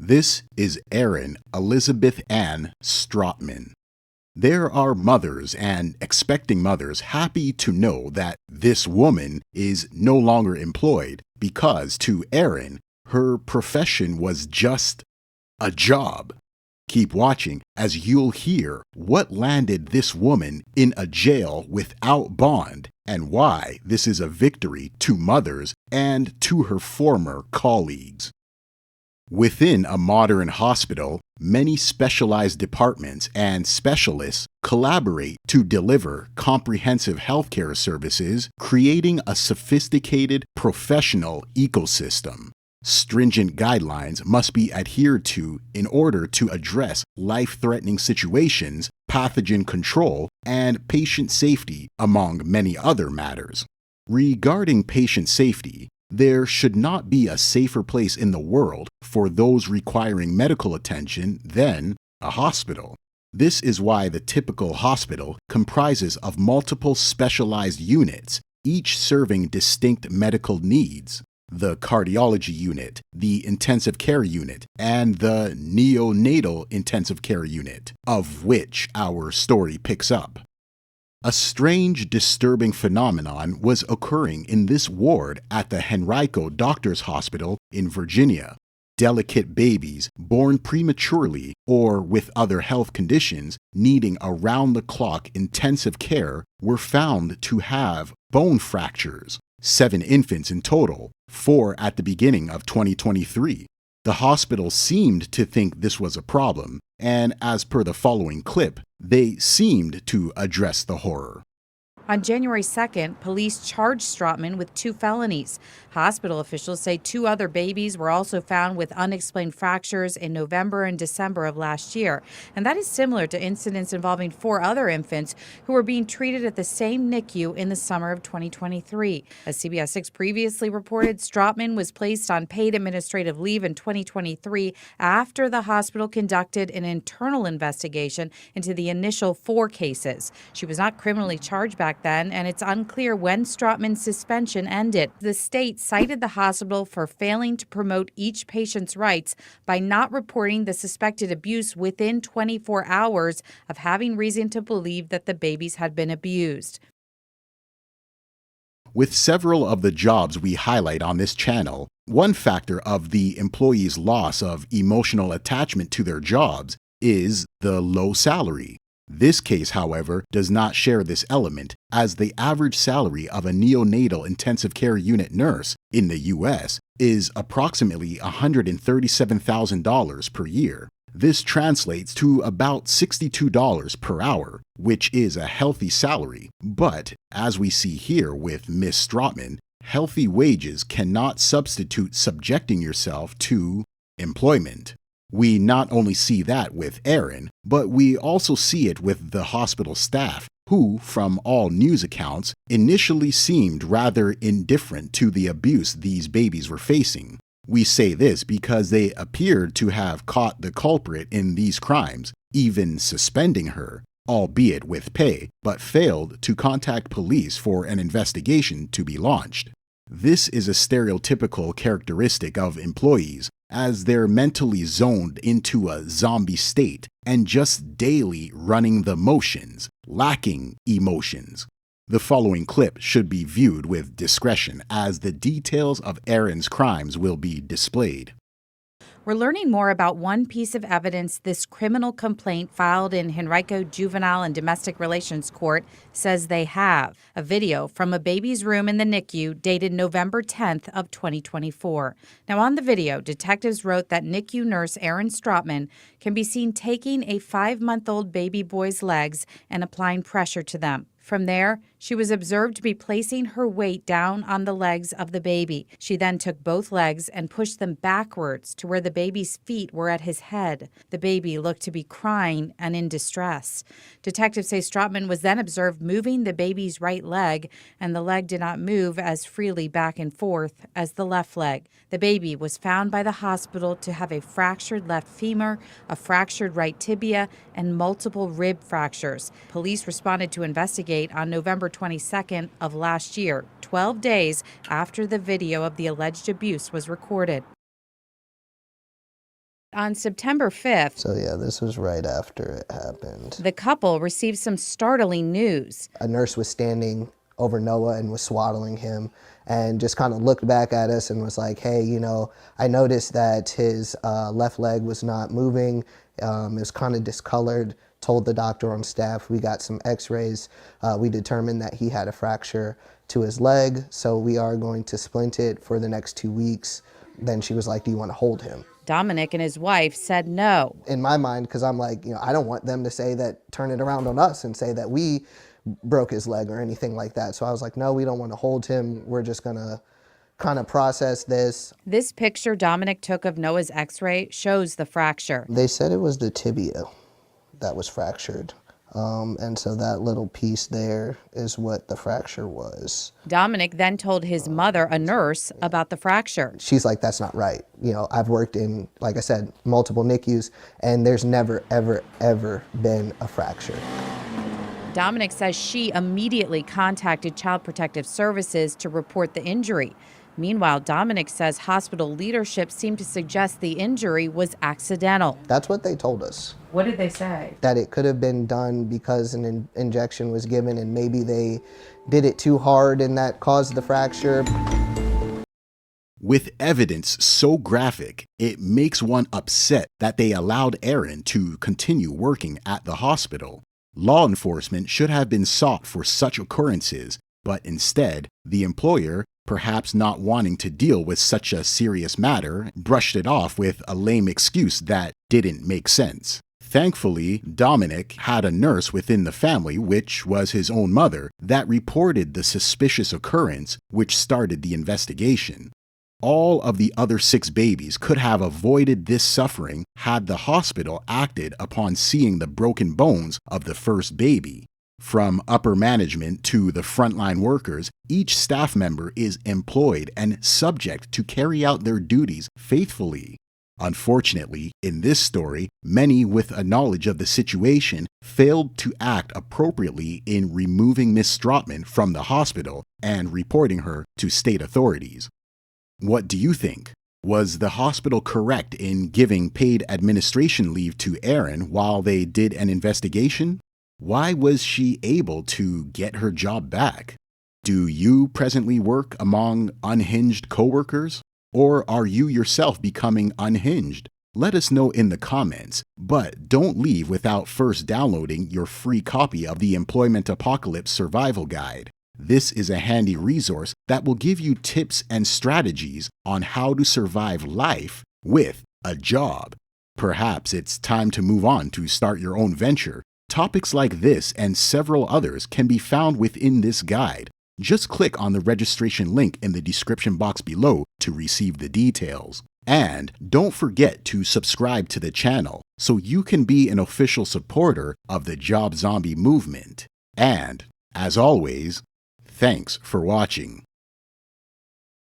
This is Erin Elizabeth Ann Strotman. There are mothers and expecting mothers happy to know that this woman is no longer employed because to Erin, her profession was just a job. Keep watching as you'll hear what landed this woman in a jail without bond and why this is a victory to mothers and to her former colleagues. Within a modern hospital, many specialized departments and specialists collaborate to deliver comprehensive healthcare services, creating a sophisticated professional ecosystem. Stringent guidelines must be adhered to in order to address life-threatening situations, pathogen control, and patient safety, among many other matters. Regarding patient safety, there should not be a safer place in the world for those requiring medical attention than a hospital. This is why the typical hospital comprises of multiple specialized units, each serving distinct medical needs. The cardiology unit, the intensive care unit, and the neonatal intensive care unit, of which our story picks up. A strange, disturbing phenomenon was occurring in this ward at the Henrico Doctors Hospital in Virginia. Delicate babies born prematurely or with other health conditions needing around-the-clock intensive care were found to have bone fractures. 7 infants in total, 4 at the beginning of 2023. The hospital seemed to think this was a problem, and as per the following clip, they seemed to address the horror. On January 2nd, police charged Strotman with 2 felonies. Hospital officials say 2 other babies were also found with unexplained fractures in November and December of last year. And that is similar to incidents involving 4 other infants who were being treated at the same NICU in the summer of 2023. As CBS 6 previously reported, Strotman was placed on paid administrative leave in 2023 after the hospital conducted an internal investigation into the initial 4 cases. She was not criminally charged back then, and it's unclear when Strotman's suspension ended. The state cited the hospital for failing to promote each patient's rights by not reporting the suspected abuse within 24 hours of having reason to believe that the babies had been abused. With several of the jobs we highlight on this channel, one factor of the employee's loss of emotional attachment to their jobs is the low salary. This case, however, does not share this element, as the average salary of a neonatal intensive care unit nurse in the U.S. is approximately $137,000 per year. This translates to about $62 per hour, which is a healthy salary. But, as we see here with Ms. Strotman, healthy wages cannot substitute subjecting yourself to employment. We not only see that with Erin, but we also see it with the hospital staff, who, from all news accounts, initially seemed rather indifferent to the abuse these babies were facing. We say this because they appeared to have caught the culprit in these crimes, even suspending her, albeit with pay, but failed to contact police for an investigation to be launched. This is a stereotypical characteristic of employees, as they're mentally zoned into a zombie state and just daily running the motions, lacking emotions. The following clip should be viewed with discretion, as the details of Erin's crimes will be displayed. We're learning more about one piece of evidence this criminal complaint filed in Henrico Juvenile and Domestic Relations Court says they have. A video from a baby's room in the NICU dated November 10th of 2024. Now on the video, detectives wrote that NICU nurse Erin Strotman can be seen taking a 5-month-old baby boy's legs and applying pressure to them. From there, she was observed to be placing her weight down on the legs of the baby. She then took both legs and pushed them backwards to where the baby's feet were at his head. The baby looked to be crying and in distress. Detectives say Strotman was then observed moving the baby's right leg, and the leg did not move as freely back and forth as the left leg. The baby was found by the hospital to have a fractured left femur, a fractured right tibia, and multiple rib fractures. Police responded to investigate on November 22nd of last year, 12 days after the video of the alleged abuse was recorded. On September 5th, So yeah, this was right after it happened. the couple received some startling news. A nurse was standing over Noah and was swaddling him and just kind of looked back at us and was like, hey, I noticed that his left leg was not moving. It was kind of discolored. Told the doctor on staff. We got some x-rays. We determined that he had a fracture to his leg, so we are going to splint it for the next 2 weeks. Then she was like, do you want to hold him? Dominic and his wife said no. In my mind, because I'm like, I don't want them to say that, turn it around on us and say that we broke his leg or anything like that. So I was like, no, we don't want to hold him. We're just going to kind of process this. This picture Dominic took of Noah's x-ray shows the fracture. They said it was the tibia that was fractured. And so that little piece there is what the fracture was. Dominic then told his mother, a nurse, about the fracture. She's like, that's not right. I've worked in, like I said, multiple NICUs, and there's never, ever, ever been a fracture. Dominic says she immediately contacted Child Protective Services to report the injury. Meanwhile, Dominic says hospital leadership seemed to suggest the injury was accidental. That's what they told us. What did they say? That it could have been done because an injection was given and maybe they did it too hard and that caused the fracture. With evidence so graphic, it makes one upset that they allowed Erin to continue working at the hospital. Law enforcement should have been sought for such occurrences, but instead, the employer, perhaps not wanting to deal with such a serious matter, brushed it off with a lame excuse that didn't make sense. Thankfully, Dominic had a nurse within the family, which was his own mother, that reported the suspicious occurrence, which started the investigation. All of the other 6 babies could have avoided this suffering had the hospital acted upon seeing the broken bones of the first baby. From upper management to the frontline workers, each staff member is employed and subject to carry out their duties faithfully. Unfortunately, in this story, many with a knowledge of the situation failed to act appropriately in removing Miss Strotman from the hospital and reporting her to state authorities. What do you think? Was the hospital correct in giving paid administration leave to Erin while they did an investigation? Why was she able to get her job back? Do you presently work among unhinged coworkers? Or are you yourself becoming unhinged? Let us know in the comments, but don't leave without first downloading your free copy of the Employment Apocalypse Survival Guide. This is a handy resource that will give you tips and strategies on how to survive life with a job. Perhaps it's time to move on to start your own venture. Topics like this and several others can be found within this guide. Just click on the registration link in the description box below to receive the details. And don't forget to subscribe to the channel so you can be an official supporter of the Job Zombie movement. And, as always, thanks for watching.